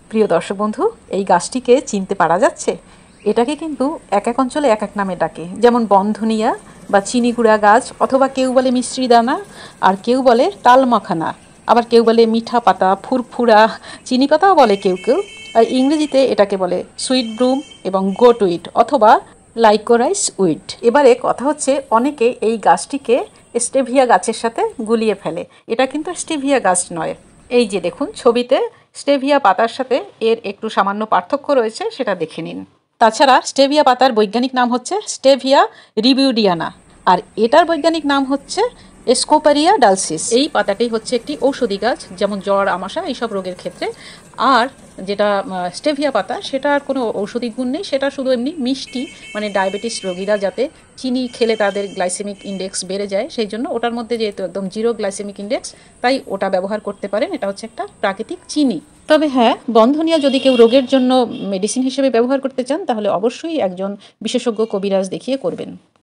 প্রিয় দর্শক বন্ধু, এই গাছটিকে চিনতে পারা যাচ্ছে? এটাকে কিন্তু এক এক অঞ্চলে এক এক নামে ডাকে, যেমন বনধনিয়া বা চিনিগুড়া গাছ, অথবা কেউ বলে মিশ্রি দানা, আর কেউ বলে তালমাখানা, আবার কেউ বলে মিঠা পাতা, ফুরফুরা, চিনি পাতাও বলে কেউ কেউ। আর ইংরেজিতে এটাকে বলে সুইট ব্রুম এবং গোট উইড অথবা লাইকোরাইস উইড। এবারে কথা হচ্ছে, অনেকে এই গাছটিকে স্টেভিয়া গাছের সাথে গুলিয়ে ফেলে। এটা কিন্তু স্টেভিয়া গাছ নয়। এই যে দেখুন ছবিতে, স্টেভিয়া পাতার সাথে এর একটু সামান্য পার্থক্য রয়েছে, সেটা দেখে নিন। তাছাড়া স্টেভিয়া পাতার বৈজ্ঞানিক নাম হচ্ছে স্টেভিয়া রিবিউডিয়ানা, আর এটার বৈজ্ঞানিক নাম হচ্ছে স্কোপারিয়া ডালসিস। এই পাতাটি হচ্ছে একটি ঔষধি গাছ, যেমন জ্বর, আমাশা এইসব রোগের ক্ষেত্রে। আর যেটা স্টেভিয়া পাতা, সেটার কোনো ঔষধি গুণ নেই, সেটা শুধু এমনি মিষ্টি, মানে ডায়াবেটিস রোগীরা যাতে চিনি খেলে তাদের গ্লাইসেমিক ইন্ডেক্স বেড়ে যায়, সেই জন্য ওটার মধ্যে যেহেতু একদম জিরো গ্লাইসেমিক ইন্ডেক্স, তাই ওটা ব্যবহার করতে পারেন। এটা হচ্ছে একটা প্রাকৃতিক চিনি। তবে হ্যাঁ, বনধনিয়া যদি কেউ রোগের জন্য মেডিসিন হিসেবে ব্যবহার করতে চান, তাহলে অবশ্যই একজন বিশেষজ্ঞ কবিরাজ দেখিয়ে করবেন।